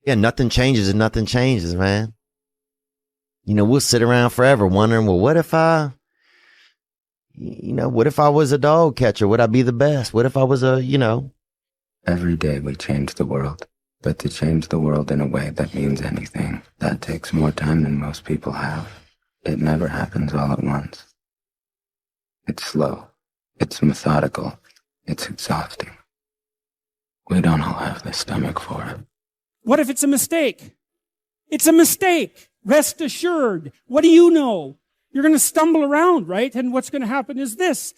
Yeah, nothing changes and nothing changes, man. You know, we'll sit around forever wondering, well, what if I was a dog catcher? Would I be the best? What if I was Every day we change the world, but to change the world in a way that means anything, that takes more time than most people have. It never happens all at once. It's slow. It's methodical. It's exhausting. We don't all have the stomach for it. What if it's a mistake? It's a mistake. Rest assured. What do you know? You're going to stumble around, right? And what's going to happen is this.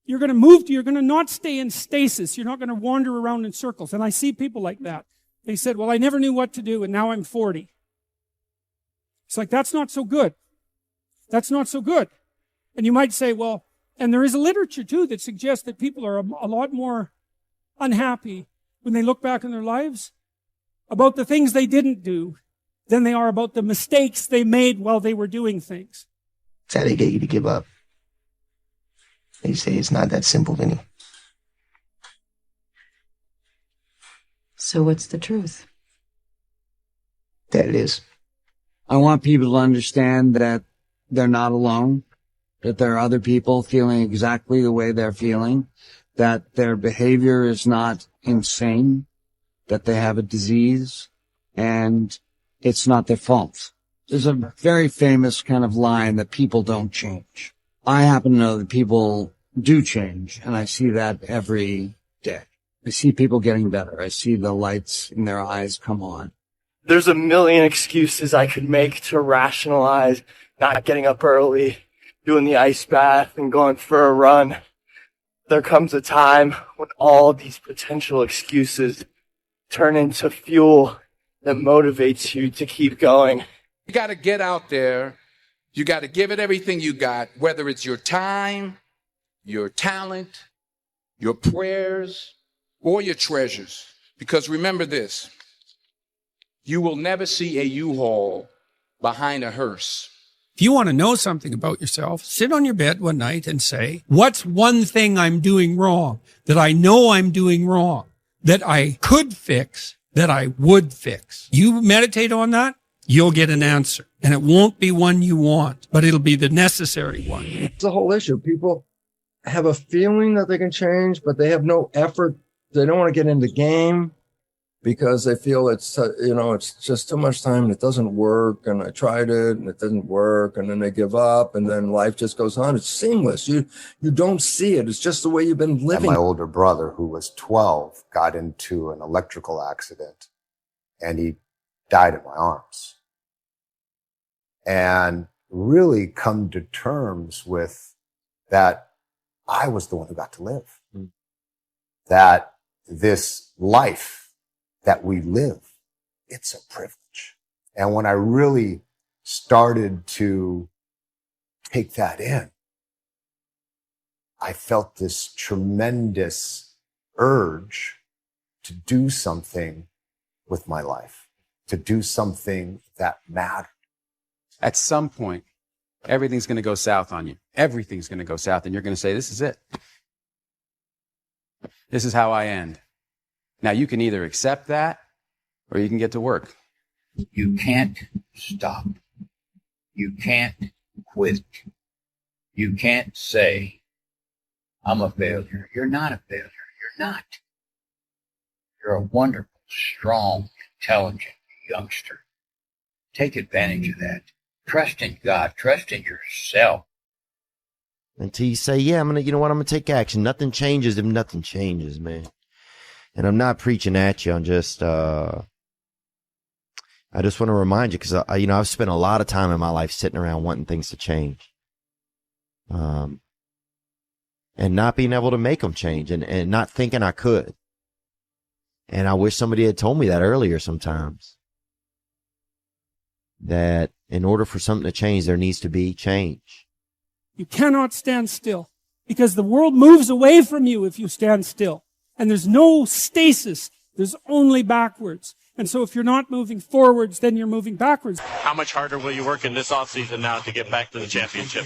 You're going to not stay in stasis. You're not going to wander around in circles. And I see people like that. They said, well, I never knew what to do, and now I'm 40. It's like, that's not so good. That's not so good. And you might say, well, and there is a literature too that suggests that people are a lot more unhappy when they look back on their lives about the things they didn't do than they are about the mistakes they made while they were doing things. It's how they get you to give up. They say it's not that simple, Vinny. So what's the truth? That it is. I want people to understand that they're not alone, that there are other people feeling exactly the way they're feeling, that their behavior is not insane, that they have a disease, and it's not their fault. There's a very famous kind of line that people don't change. I happen to know that people do change, and I see that every day. I see people getting better. I see the lights in their eyes come on. There's a million excuses I could make to rationalize not getting up early, doing the ice bath, and going for a run. There comes a time when all these potential excuses turn into fuel that motivates you to keep going. You got to get out there. You got to give it everything you got, whether it's your time, your talent, your prayers, or your treasures. Because remember this, you will never see a U-Haul behind a hearse. If you want to know something about yourself, sit on your bed one night and say, what's one thing I'm doing wrong, that I know I'm doing wrong, that I could fix, that I would fix? You meditate on that, you'll get an answer. And it won't be one you want, but it'll be the necessary one. It's a whole issue. People have a feeling that they can change, but they have no effort. They don't want to get in the game because they feel it's just too much time and it doesn't work. And I tried it and it didn't work. And then they give up and then life just goes on. It's seamless. You don't see it. It's just the way you've been living. And my older brother, who was 12, got into an electrical accident and he died in my arms. And really come to terms with that I was the one who got to live. That this life that we live, it's a privilege. And when I really started to take that in, I felt this tremendous urge to do something with my life, to do something that mattered. At some point, everything's going to go south on you. Everything's going to go south, and you're going to say, this is it. This is how I end. Now, you can either accept that, or you can get to work. You can't stop. You can't quit. You can't say, I'm a failure. You're not a failure. You're not. You're a wonderful, strong, intelligent youngster. Take advantage of that. Trust in God. Trust in yourself. Until you say, yeah, I'm going to take action. Nothing changes if nothing changes, man. And I'm not preaching at you. I'm just, I just want to remind you because, I've spent a lot of time in my life sitting around wanting things to change. And not being able to make them change and not thinking I could. And I wish somebody had told me that earlier sometimes. That in order for something to change, there needs to be change. You cannot stand still because the world moves away from you if you stand still. And there's no stasis. There's only backwards. And so if you're not moving forwards, then you're moving backwards. How much harder will you work in this offseason now to get back to the championship?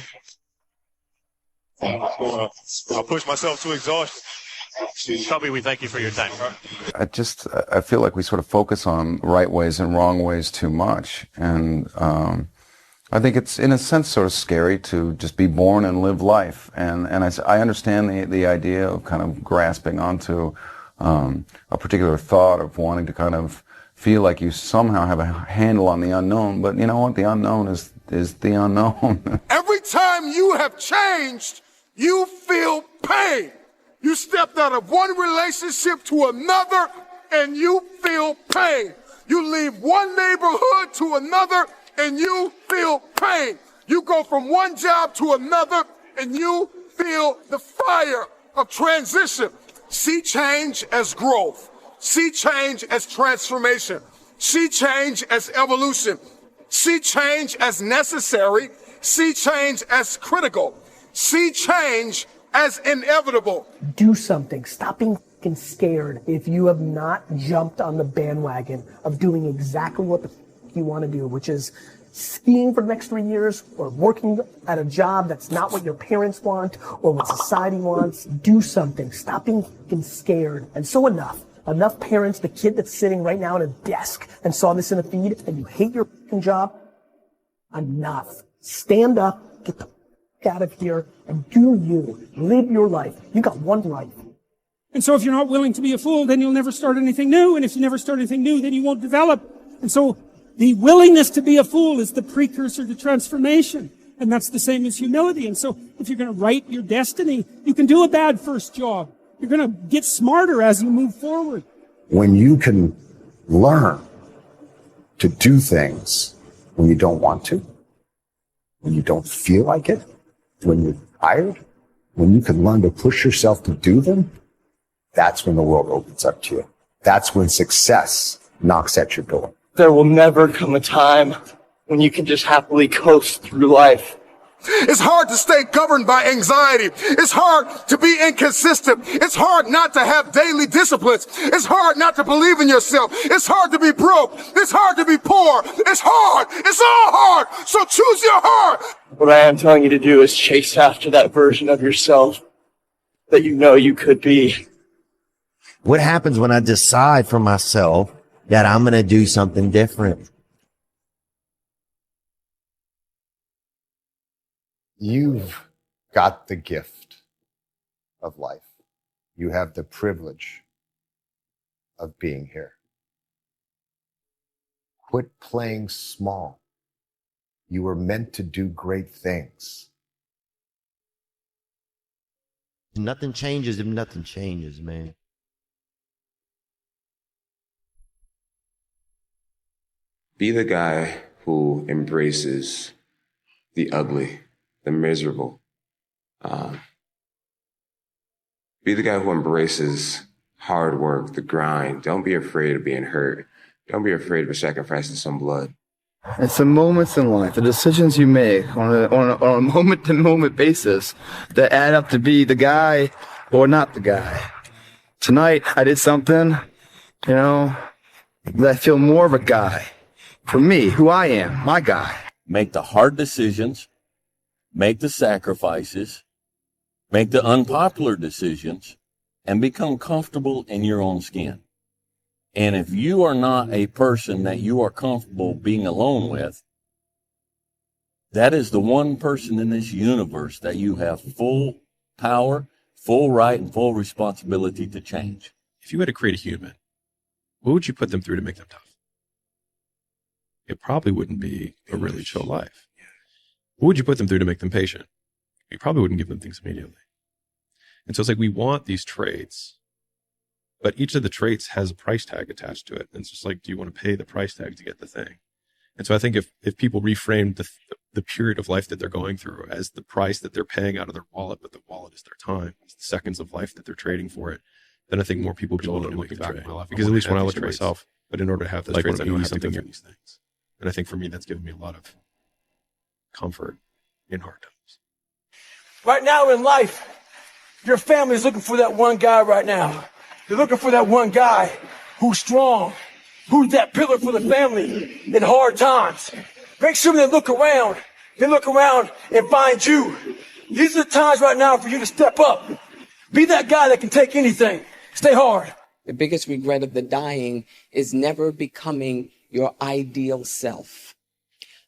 I'll push myself to exhaustion. Kobe, we thank you for your time. I feel like we sort of focus on right ways and wrong ways too much. And I think it's, in a sense, sort of scary to just be born and live life. And I understand the idea of kind of grasping onto a particular thought of wanting to kind of feel like you somehow have a handle on the unknown. But you know what? The unknown is the unknown. Every time you have changed, you feel pain. You stepped out of one relationship to another and you feel pain. You leave one neighborhood to another and you feel pain. You go from one job to another and you feel the fire of transition. See change as growth. See change as transformation. See change as evolution. See change as necessary. See change as critical. See change as inevitable. Do something. Stop being fucking scared if you have not jumped on the bandwagon of doing exactly what the fuck you want to do, which is skiing for the next 3 years or working at a job that's not what your parents want or what society wants. Do something. Stop being fucking scared. And so enough parents, the kid that's sitting right now at a desk and saw this in a feed and you hate your fucking job, enough. Stand up, get the out of here and do you. Live your life. You got one life. And so if you're not willing to be a fool, then you'll never start anything new. And if you never start anything new, then you won't develop. And so the willingness to be a fool is the precursor to transformation. And that's the same as humility. And so if you're going to write your destiny, you can do a bad first job. You're going to get smarter as you move forward. When you can learn to do things when you don't want to, when you don't feel like it, when you're tired, when you can learn to push yourself to do them, that's when the world opens up to you. That's when success knocks at your door. There will never come a time when you can just happily coast through life. It's hard to stay governed by anxiety. It's hard to be inconsistent. It's hard not to have daily disciplines. It's hard not to believe in yourself. It's hard to be broke. It's hard to be poor. It's hard. It's all hard. So choose your heart. What I am telling you to do is chase after that version of yourself that you know you could be. What happens when I decide for myself that I'm going to do something different? You've got the gift of life. You have the privilege of being here. Quit playing small. You were meant to do great things. Nothing changes if nothing changes, man. Be the guy who embraces the ugly, the miserable. Be the guy who embraces hard work, the grind. Don't be afraid of being hurt. Don't be afraid of sacrificing some blood. It's the moments in life, the decisions you make on a moment-to-moment basis that add up to be the guy or not the guy. Tonight, I did something, that I feel more of a guy. For me, who I am, my guy. Make the hard decisions. Make the sacrifices, make the unpopular decisions, and become comfortable in your own skin. And if you are not a person that you are comfortable being alone with, that is the one person in this universe that you have full power, full right, and full responsibility to change. If you had to create a human, what would you put them through to make them tough? It probably wouldn't be a really chill life. What would you put them through to make them patient? You probably wouldn't give them things immediately. And so it's like we want these traits, but each of the traits has a price tag attached to it. And it's just like, do you want to pay the price tag to get the thing? And so I think if people reframed the period of life that they're going through as the price that they're paying out of their wallet, but the wallet is their time, it's the seconds of life that they're trading for it, then I think more people would be willing to make the trade. Because at least when I look at myself, but in order to have those traits, I know I have to go through these things. And I think for me, that's given me a lot of comfort in hard times. Right now in life, your family is looking for that one guy right now. They're looking for that one guy who's strong, who's that pillar for the family in hard times. Make sure they look around and find you. These are the times right now for you to step up. Be that guy that can take anything. Stay hard. The biggest regret of the dying is never becoming your ideal self.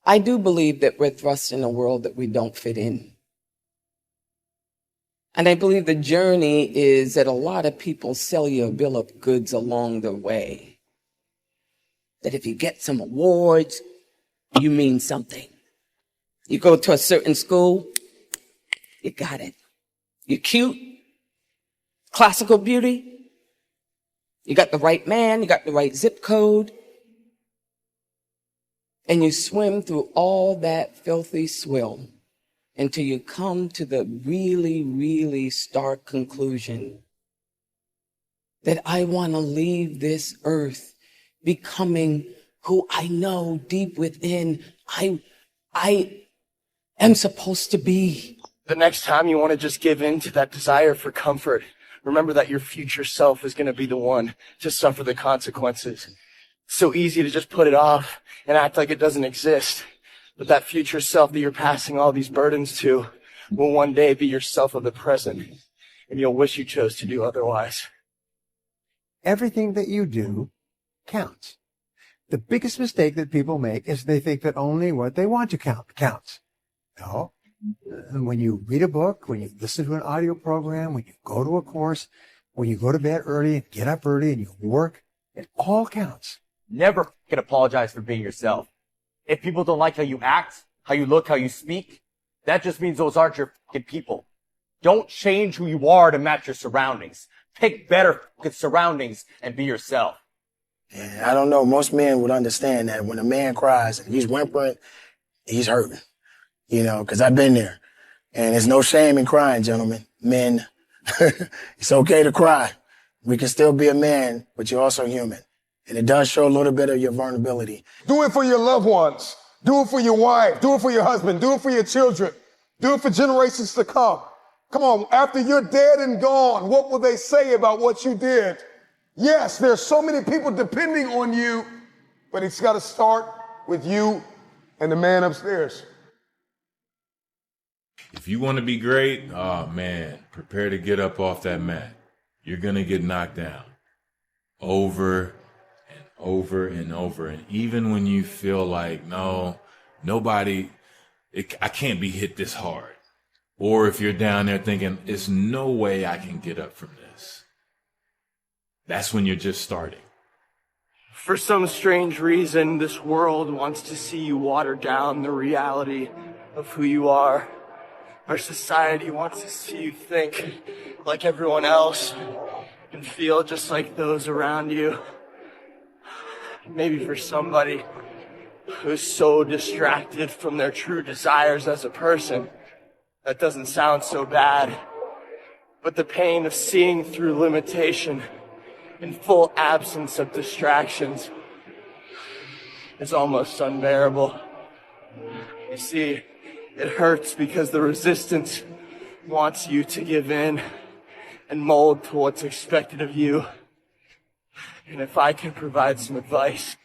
I do believe that we're thrust in a world that we don't fit in. And I believe the journey is that a lot of people sell you a bill of goods along the way. That if you get some awards, you mean something. You go to a certain school, you got it. You're cute, classical beauty, you got the right man, you got the right zip code, and you swim through all that filthy swill until you come to the really, really stark conclusion that I want to leave this earth becoming who I know deep within I am supposed to be. The next time you want to just give in to that desire for comfort, remember that your future self is going to be the one to suffer the consequences. It's so easy to just put it off and act like it doesn't exist. But that future self that you're passing all these burdens to will one day be yourself of the present, and you'll wish you chose to do otherwise. Everything that you do counts. The biggest mistake that people make is they think that only what they want to count counts. No. When you read a book, when you listen to an audio program, when you go to a course, when you go to bed early and get up early and you work, it all counts. Never can apologize for being yourself. If people don't like how you act, how you look, how you speak, that just means those aren't your fucking people. Don't change who you are to match your surroundings. Pick better fucking surroundings and be yourself. And I don't know, most men would understand that when a man cries and he's whimpering, he's hurting. You know, because I've been there. And there's no shame in crying, gentlemen. Men, it's okay to cry. We can still be a man, but you're also human. And it does show a little bit of your vulnerability. Do it for your loved ones. Do it for your wife. Do it for your husband. Do it for your children. Do it for generations to come. Come on, after you're dead and gone, what will they say about what you did? Yes, there's so many people depending on you, but it's got to start with you and the man upstairs. If you want to be great, oh man, prepare to get up off that mat. You're going to get knocked down over and over and over. And even when you feel like, no, nobody, I can't be hit this hard. Or if you're down there thinking, there's no way I can get up from this. That's when you're just starting. For some strange reason, this world wants to see you water down the reality of who you are. Our society wants to see you think like everyone else and feel just like those around you. Maybe for somebody who's so distracted from their true desires as a person, that doesn't sound so bad. But the pain of seeing through limitation in full absence of distractions is almost unbearable. You see, it hurts because the resistance wants you to give in and mold to what's expected of you. And if I can provide some advice,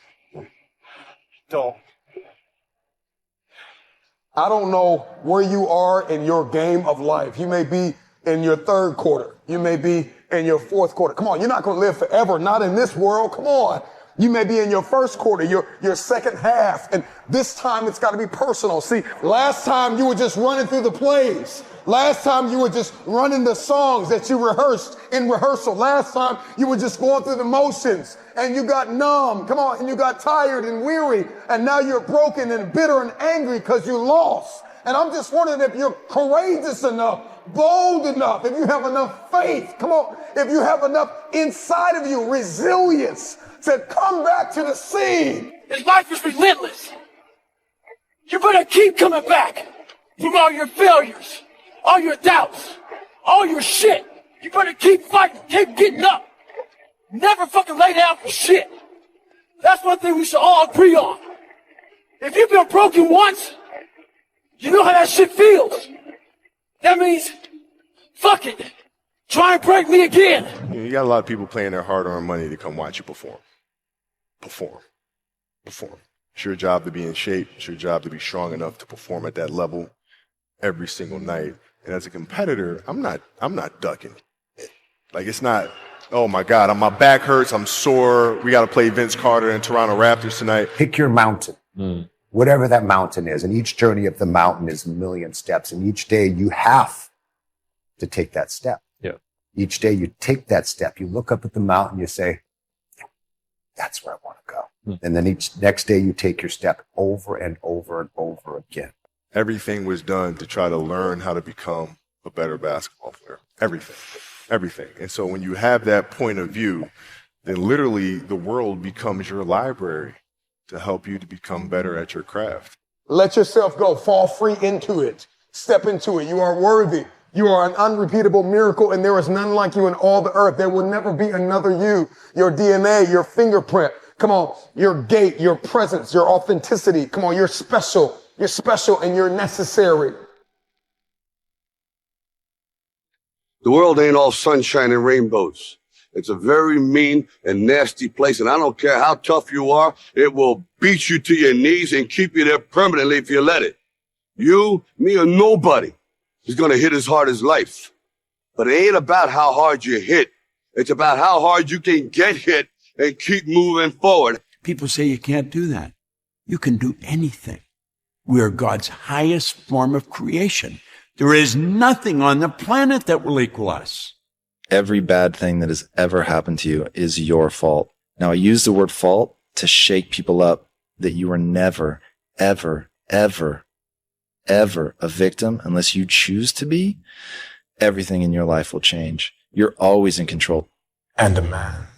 don't. I don't know where you are in your game of life. You may be in your third quarter. You may be in your fourth quarter. Come on, you're not going to live forever, not in this world. Come on. You may be in your first quarter, your second half, and this time it's got to be personal. See, last time you were just running through the plays. Last time you were just running the songs that you rehearsed in rehearsal. Last time you were just going through the motions and you got numb. Come on, and you got tired and weary, and now you're broken and bitter and angry because you lost. And I'm just wondering if you're courageous enough, bold enough, if you have enough faith, come on, if you have enough inside of you, resilience, to come back to the scene. His life is relentless. You better keep coming back from all your failures, all your doubts, all your shit. You better keep fighting, keep getting up. Never fucking lay down for shit. That's one thing we should all agree on. If you've been broken once, you know how that shit feels. That means, fuck it. Try and break me again. You got a lot of people paying their hard-earned money to come watch you perform. Perform. It's your job to be in shape. It's your job to be strong enough to perform at that level every single night. And as a competitor, I'm not ducking. Like, it's not, oh my God, my back hurts, I'm sore, we got to play Vince Carter and Toronto Raptors tonight. Pick your mountain, whatever that mountain is. And each journey up the mountain is a million steps. And each day you have to take that step. Yeah. Each day you take that step. You look up at the mountain, you say, that's where I want to go. And then each next day you take your step over and over and over again. Everything was done to try to learn how to become a better basketball player. Everything. And so when you have that point of view, then literally the world becomes your library to help you to become better at your craft. Let yourself go. Fall free into it. Step into it. You are worthy. You are an unrepeatable miracle, and there is none like you in all the earth. There will never be another you. Your DNA, your fingerprint. Come on. Your gait, your presence, your authenticity. Come on. You're special. You're special and you're necessary. The world ain't all sunshine and rainbows. It's a very mean and nasty place, and I don't care how tough you are, it will beat you to your knees and keep you there permanently if you let it. You, me, or nobody is gonna hit as hard as life. But it ain't about how hard you hit. It's about how hard you can get hit and keep moving forward. People say you can't do that. You can do anything. We are God's highest form of creation. There is nothing on the planet that will equal us. Every bad thing that has ever happened to you is your fault. Now, I use the word fault to shake people up that you are never, ever, ever, ever a victim unless you choose to be. Everything in your life will change. You're always in control. And a man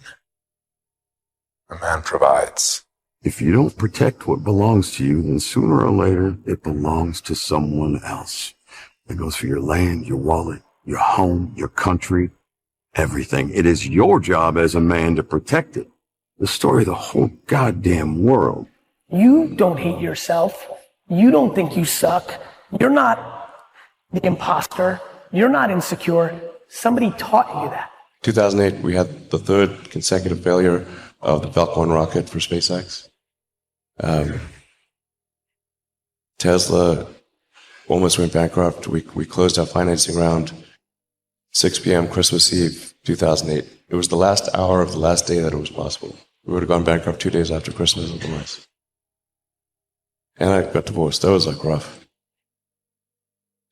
provides. If you don't protect what belongs to you, then sooner or later, it belongs to someone else. It goes for your land, your wallet, your home, your country, everything. It is your job as a man to protect it. The story of the whole goddamn world. You don't hate yourself. You don't think you suck. You're not the imposter. You're not insecure. Somebody taught you that. 2008, we had the third consecutive failure of the Falcon rocket for SpaceX. Tesla almost went bankrupt. We closed our financing round 6 p.m. Christmas Eve, 2008. It was the last hour of the last day that it was possible. We would have gone bankrupt 2 days after Christmas otherwise. And I got divorced. That was like rough.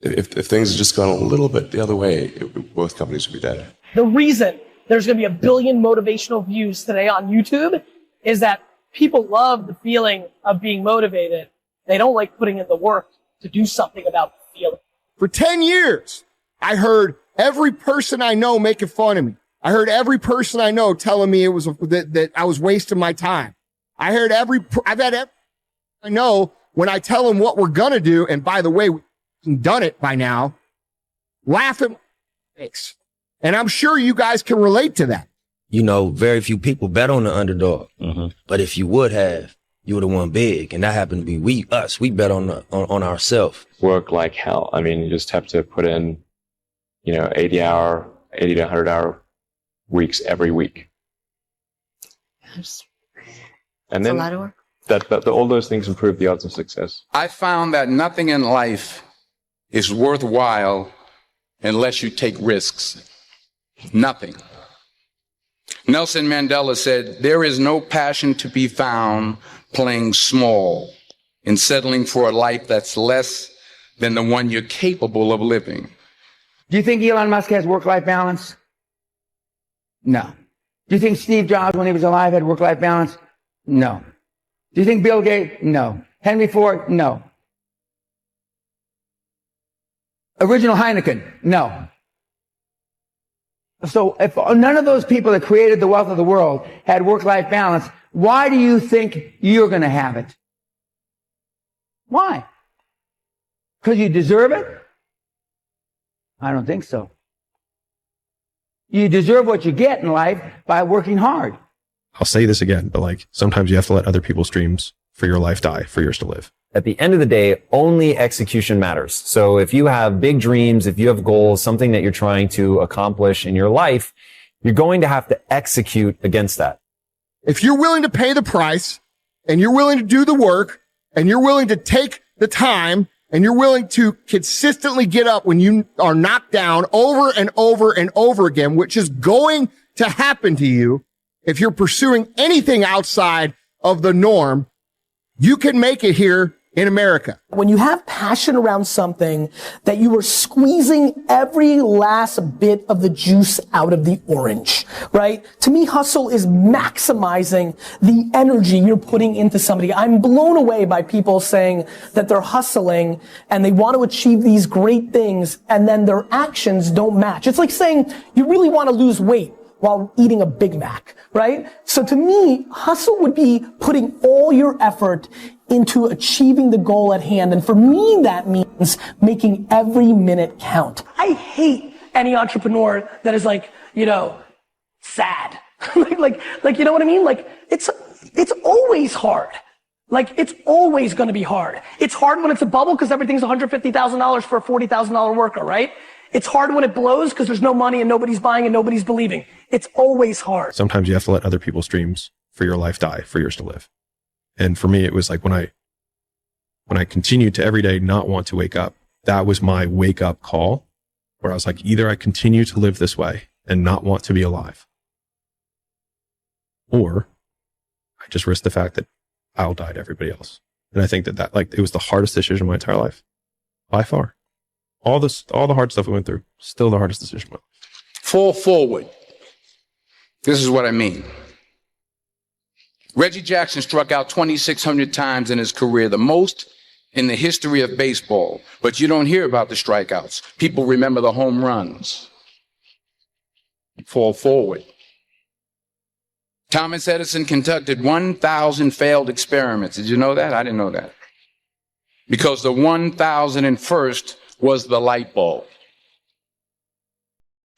If things had just gone a little bit the other way, both companies would be dead. The reason there's going to be 1 billion motivational views today on YouTube is that people love the feeling of being motivated. They don't like putting in the work to do something about the feeling. For 10 years, I heard every person I know making fun of me. I heard every person I know telling me that I was wasting my time. I've had every I know when I tell them what we're going to do, and by the way, we've done it by now, laugh at my face. And I'm sure you guys can relate to that. You know, very few people bet on the underdog. But if you would have, you would have won big. And that happened to be we bet on ourselves. Work like hell. I mean, you just have to put in, 80 to 100 hour weeks every week. And then a lot of work. That all those things improve the odds of success. I found that nothing in life is worthwhile unless you take risks. Nothing. Nelson Mandela said, "There is no passion to be found playing small and settling for a life that's less than the one you're capable of living." Do you think Elon Musk has work-life balance? No. Do you think Steve Jobs, when he was alive, had work-life balance? No. Do you think Bill Gates? No. Henry Ford? No. Original Heineken? No. So if none of those people that created the wealth of the world had work-life balance, why do you think you're going to have it? Why? Because you deserve it? I don't think so. You deserve what you get in life by working hard. I'll say this again, but sometimes you have to let other people's dreams for your life die for yours to live. At the end of the day, only execution matters. So if you have big dreams, if you have goals, something that you're trying to accomplish in your life, you're going to have to execute against that. If you're willing to pay the price and you're willing to do the work and you're willing to take the time and you're willing to consistently get up when you are knocked down over and over and over again, which is going to happen to you if you're pursuing anything outside of the norm, you can make it here in America. When you have passion around something that you are squeezing every last bit of the juice out of the orange, right? To me, hustle is maximizing the energy you're putting into somebody. I'm blown away by people saying that they're hustling and they want to achieve these great things and then their actions don't match. It's like saying you really want to lose weight while eating a Big Mac, right? So to me, hustle would be putting all your effort into achieving the goal at hand. And for me, that means making every minute count. I hate any entrepreneur that is like, sad. like, you know what I mean? Like, it's always hard. Like, it's always going to be hard. It's hard when it's a bubble because everything's $150,000 for a $40,000 worker, right? It's hard when it blows because there's no money and nobody's buying and nobody's believing. It's always hard. Sometimes you have to let other people's dreams for your life die for yours to live. And for me, it was like when I continued to every day not want to wake up, that was my wake up call where I was like, either I continue to live this way and not want to be alive, or I just risk the fact that I'll die to everybody else. And I think that it was the hardest decision of my entire life by far. All the hard stuff we went through, still the hardest decision of my life. Fall forward. This is what I mean. Reggie Jackson struck out 2,600 times in his career, the most in the history of baseball. But you don't hear about the strikeouts. People remember the home runs. Fall forward. Thomas Edison conducted 1,000 failed experiments. Did you know that? I didn't know that. Because the 1,001st was the light bulb.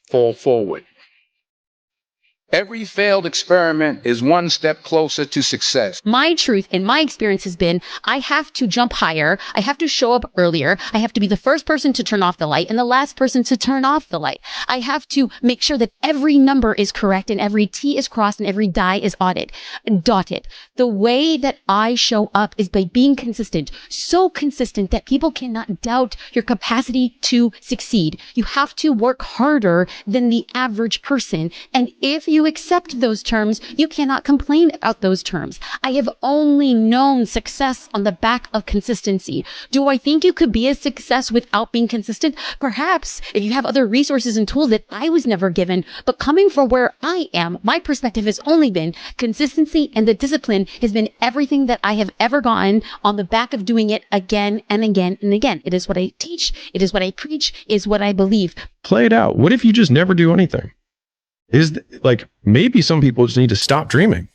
Fall forward. Every failed experiment is one step closer to success. My truth in my experience has been I have to jump higher. I have to show up earlier. I have to be the first person to turn off the light and the last person to turn off the light. I have to make sure that every number is correct and every T is crossed and every die is dotted. The way that I show up is by being consistent, so consistent that people cannot doubt your capacity to succeed. You have to work harder than the average person. And if you accept those terms, you cannot complain about those terms. I have only known success on the back of consistency. Do I think you could be a success without being consistent? Perhaps, if you have other resources and tools that I was never given. But coming from where I am, my perspective has only been consistency, and the discipline has been everything that I have ever gotten on the back of doing it again and again and again. It is what I teach. It is what I preach. It is what I believe. Play it out. What if you just never do anything? Maybe some people just need to stop dreaming.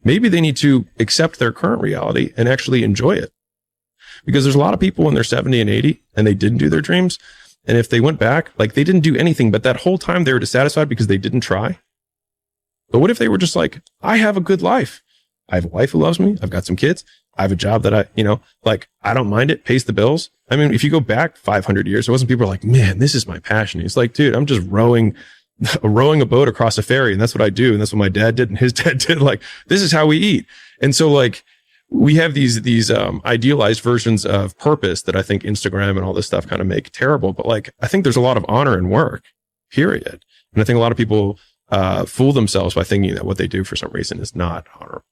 Maybe they need to accept their current reality and actually enjoy it. Because there's a lot of people when they're 70 and 80 and they didn't do their dreams. And if they went back, they didn't do anything, but that whole time they were dissatisfied because they didn't try. But what if they were just like, I have a good life. I have a wife who loves me. I've got some kids. I have a job that I don't mind it, pays the bills. I mean, if you go back 500 years, it wasn't people are like, man, this is my passion. It's like, dude, I'm just rowing a boat across a ferry. And that's what I do. And that's what my dad did. And his dad did. This is how we eat. And so we have these idealized versions of purpose that I think Instagram and all this stuff kind of make terrible. But I think there's a lot of honor in work, period. And I think a lot of people fool themselves by thinking that what they do for some reason is not honorable.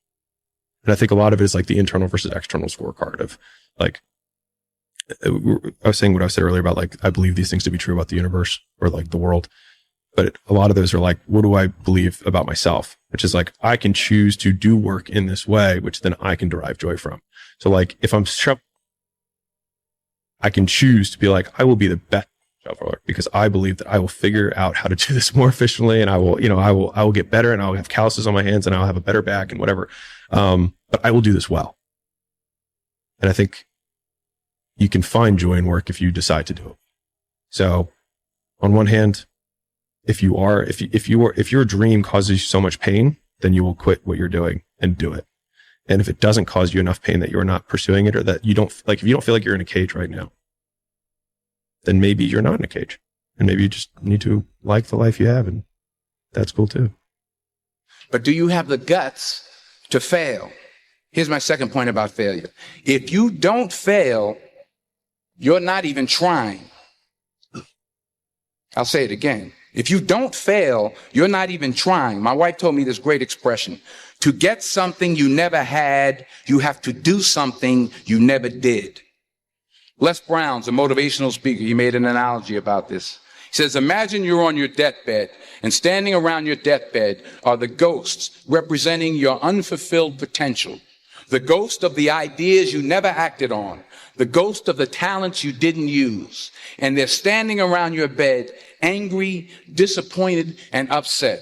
And I think a lot of it is the internal versus external scorecard of I was saying what I said earlier about I believe these things to be true about the universe or the world. But a lot of those are what do I believe about myself? Which is I can choose to do work in this way, which then I can derive joy from. So if I'm I can choose to be I will be the best shoveler because I believe that I will figure out how to do this more efficiently, and I will get better, and I'll have calluses on my hands, and I'll have a better back and whatever. But I will do this well. And I think you can find joy in work if you decide to do it. So on one hand, if your dream causes you so much pain, then you will quit what you're doing and do it. And if it doesn't cause you enough pain that you're not pursuing it, or that you don't if you don't feel like you're in a cage right now, then maybe you're not in a cage, and maybe you just need to like the life you have, and that's cool too. But do you have the guts to fail Here's my second point about failure. If you don't fail, you're not even trying. I'll say it again. If you don't fail, you're not even trying. My wife told me this great expression. To get something you never had, you have to do something you never did. Les Brown's a motivational speaker. He made an analogy about this. He says, imagine you're on your deathbed, and standing around your deathbed are the ghosts representing your unfulfilled potential. The ghost of the ideas you never acted on. The ghost of the talents you didn't use. And they're standing around your bed, angry, disappointed, and upset.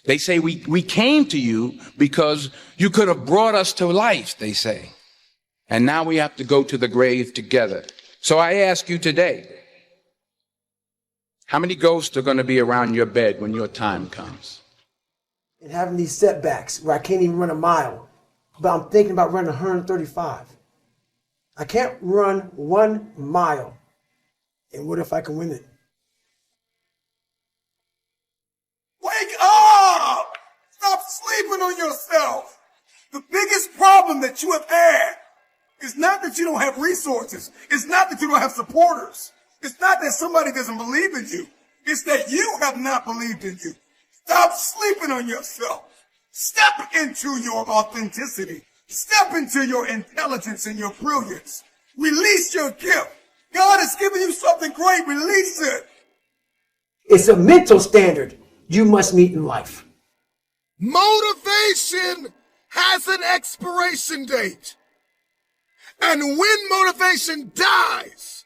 They say, we came to you because you could have brought us to life, they say. And now we have to go to the grave together. So I ask you today, how many ghosts are going to be around your bed when your time comes? And having these setbacks where I can't even run a mile, but I'm thinking about running 135. I can't run 1 mile. And what if I can win it? Wake up! Stop sleeping on yourself. The biggest problem that you have had is not that you don't have resources. It's not that you don't have supporters. It's not that somebody doesn't believe in you. It's that you have not believed in you. Stop sleeping on yourself. Step into your authenticity. Step into your intelligence and your brilliance. Release your gift. God has given you something great. Release it. It's a mental standard you must meet in life. Motivation has an expiration date. And when motivation dies,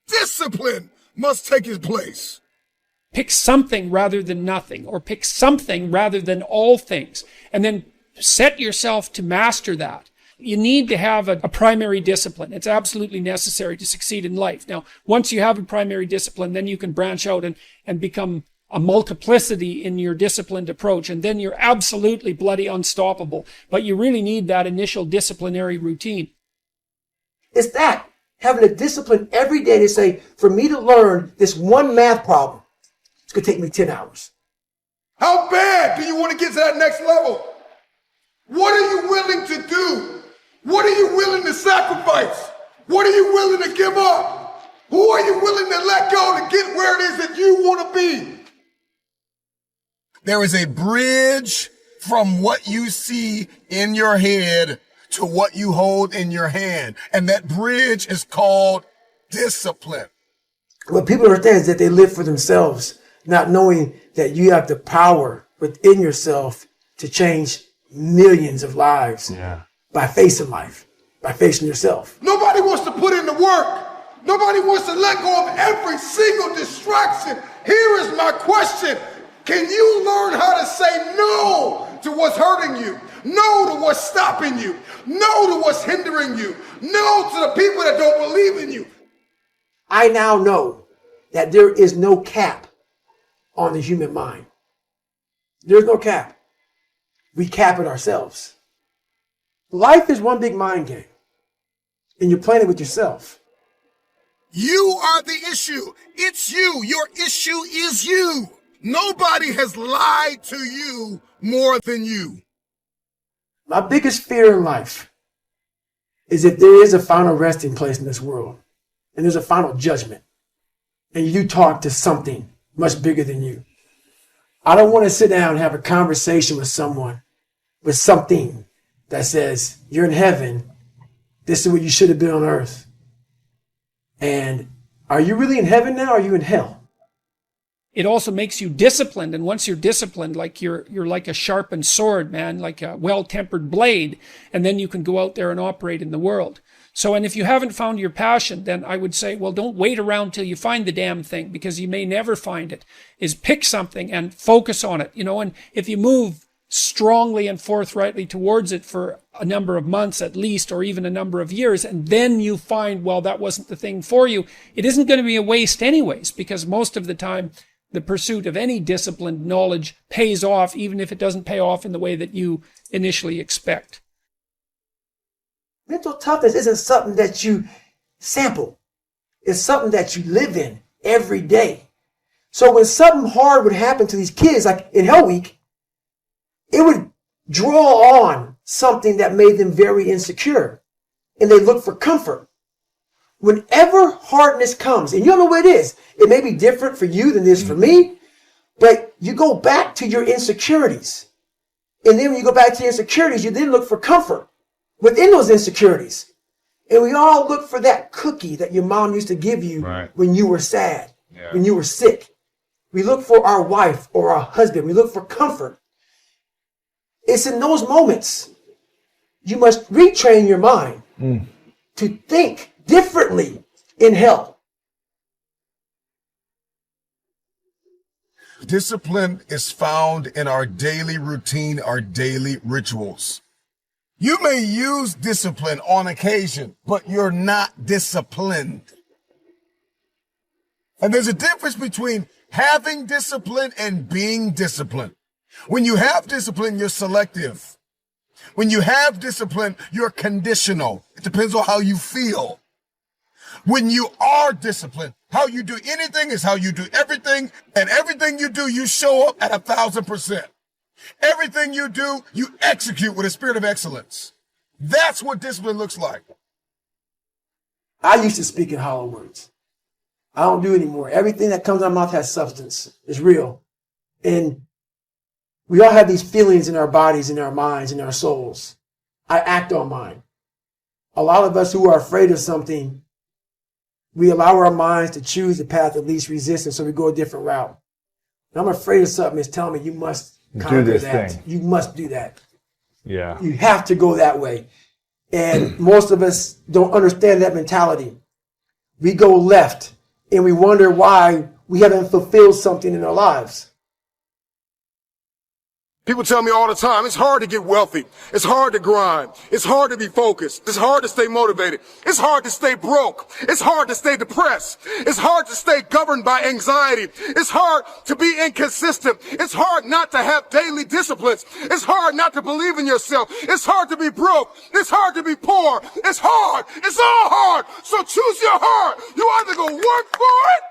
discipline must take its place. Pick something rather than nothing, or pick something rather than all things, and then set yourself to master that. You need to have a primary discipline. It's absolutely necessary to succeed in life. Now, once you have a primary discipline, then you can branch out and become a multiplicity in your disciplined approach, and then you're absolutely bloody unstoppable. But you really need that initial disciplinary routine. It's that, having a discipline every day to say, for me to learn this one math problem, it's going to take me 10 hours. How bad do you want to get to that next level? What are you willing to do? What are you willing to sacrifice? What are you willing to give up? Who are you willing to let go to get where it is that you want to be? There is a bridge from what you see in your head to what you hold in your hand. And that bridge is called discipline. What people understand is that they live for themselves, not knowing that you have the power within yourself to change millions of lives by facing life, by facing yourself. Nobody wants to put in the work. Nobody wants to let go of every single distraction. Here is my question. Can you learn how to say no to what's hurting you? No to what's stopping you? No to what's hindering you? No to the people that don't believe in you? I now know that there is no cap on the human mind. There's no cap. We cap it ourselves. Life is one big mind game, and you're playing it with yourself. You are the issue. It's you. Your issue is you. Nobody has lied to you more than you. My biggest fear in life is if there is a final resting place in this world, and there's a final judgment, and you talk to something much bigger than you. I don't want to sit down and have a conversation with someone, with something that says, you're in heaven, this is what you should have been on earth. And are you really in heaven now, or are you in hell? It also makes you disciplined, and once you're disciplined, like you're like a sharpened sword, man, like a well-tempered blade, and then you can go out there and operate in the world. So, and if you haven't found your passion, then I would say, well, don't wait around till you find the damn thing, because you may never find it. Is pick something and focus on it, and if you move strongly and forthrightly towards it for a number of months at least, or even a number of years, and then you find, well, that wasn't the thing for you, it isn't going to be a waste anyways, because most of the time, the pursuit of any disciplined knowledge pays off, even if it doesn't pay off in the way that you initially expect. Mental toughness isn't something that you sample. It's something that you live in every day. So when something hard would happen to these kids, like in Hell Week, it would draw on something that made them very insecure, and they look for comfort. Whenever hardness comes, and you don't know what it is, it may be different for you than it is for me, but you go back to your insecurities. And then when you go back to your insecurities, you then look for comfort within those insecurities. And we all look for that cookie that your mom used to give you when you were sad, when you were sick. We look for our wife or our husband. We look for comfort. It's in those moments you must retrain your mind to think differently in hell. Discipline is found in our daily routine, our daily rituals. You may use discipline on occasion, but you're not disciplined. And there's a difference between having discipline and being disciplined. When you have discipline, you're selective. When you have discipline, you're conditional. It depends on how you feel. When you are disciplined, how you do anything is how you do everything, and everything you do, you show up at 1,000%. Everything you do, you execute with a spirit of excellence. That's what discipline looks like. I used to speak in hollow words. I don't do it anymore. Everything that comes out of my mouth has substance. It's real. And we all have these feelings in our bodies, in our minds, in our souls. I act on mine. A lot of us who are afraid of something, we allow our minds to choose the path of least resistance, so we go a different route. And I'm afraid of something that's telling me you must conquer do this that. thing. You must do that. Yeah. You have to go that way. And most of us don't understand that mentality. We go left and we wonder why we haven't fulfilled something in our lives. People tell me all the time, it's hard to get wealthy. It's hard to grind. It's hard to be focused. It's hard to stay motivated. It's hard to stay broke. It's hard to stay depressed. It's hard to stay governed by anxiety. It's hard to be inconsistent. It's hard not to have daily disciplines. It's hard not to believe in yourself. It's hard to be broke. It's hard to be poor. It's hard. It's all hard. So choose your heart. You either go work for it,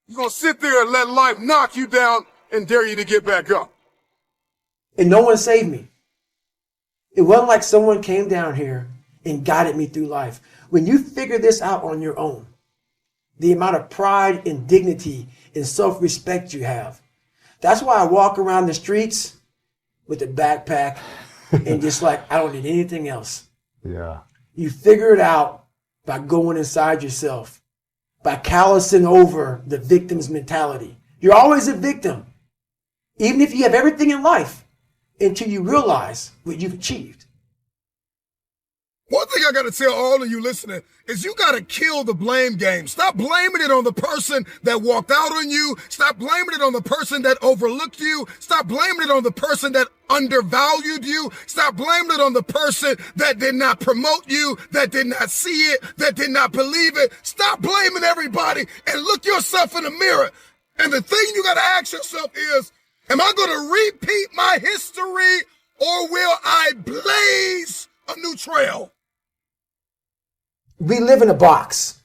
you're going to sit there and let life knock you down and dare you to get back up. And no one saved me. It wasn't like someone came down here and guided me through life. When you figure this out on your own, the amount of pride and dignity and self-respect you have. That's why I walk around the streets with a backpack and just like, I don't need anything else. Yeah. You figure it out by going inside yourself, by callousing over the victim's mentality. You're always a victim. Even if you have everything in life, until you realize what you've achieved. One thing I got to tell all of you listening is you got to kill the blame game. Stop blaming it on the person that walked out on you. Stop blaming it on the person that overlooked you. Stop blaming it on the person that undervalued you. Stop blaming it on the person that did not promote you, that did not see it, that did not believe it. Stop blaming everybody and look yourself in the mirror. And the thing you got to ask yourself is, am I going to repeat my history or will I blaze a new trail? We live in a box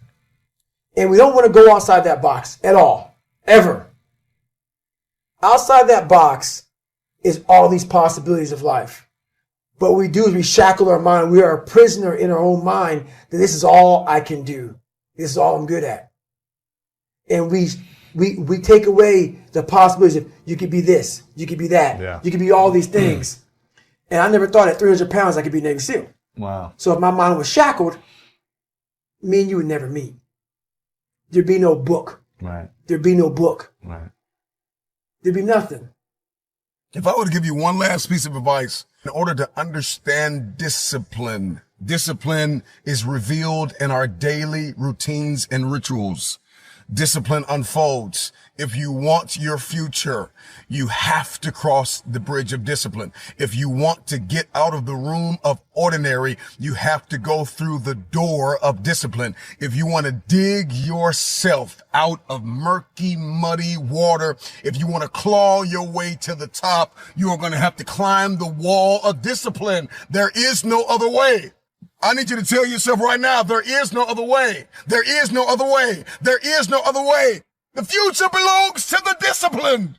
and we don't want to go outside that box at all, ever. Outside that box is all these possibilities of life. But what we do is we shackle our mind. We are a prisoner in our own mind that this is all I can do. This is all I'm good at. And we take away the possibilities of you could be this, you could be that, you could be all these things. And I never thought at 300 pounds I could be Navy SEAL. Wow. So if my mind was shackled, me and you would never meet. There'd be no book. Right. There'd be no book. Right. There'd be nothing. If I were to give you one last piece of advice, in order to understand discipline, discipline is revealed in our daily routines and rituals. Discipline unfolds. If you want your future, you have to cross the bridge of discipline. If you want to get out of the room of ordinary, you have to go through the door of discipline. If you want to dig yourself out of murky, muddy water, if you want to claw your way to the top, you are going to have to climb the wall of discipline. There is no other way. I need you to tell yourself right now, there is no other way. There is no other way. There is no other way. The future belongs to the disciplined.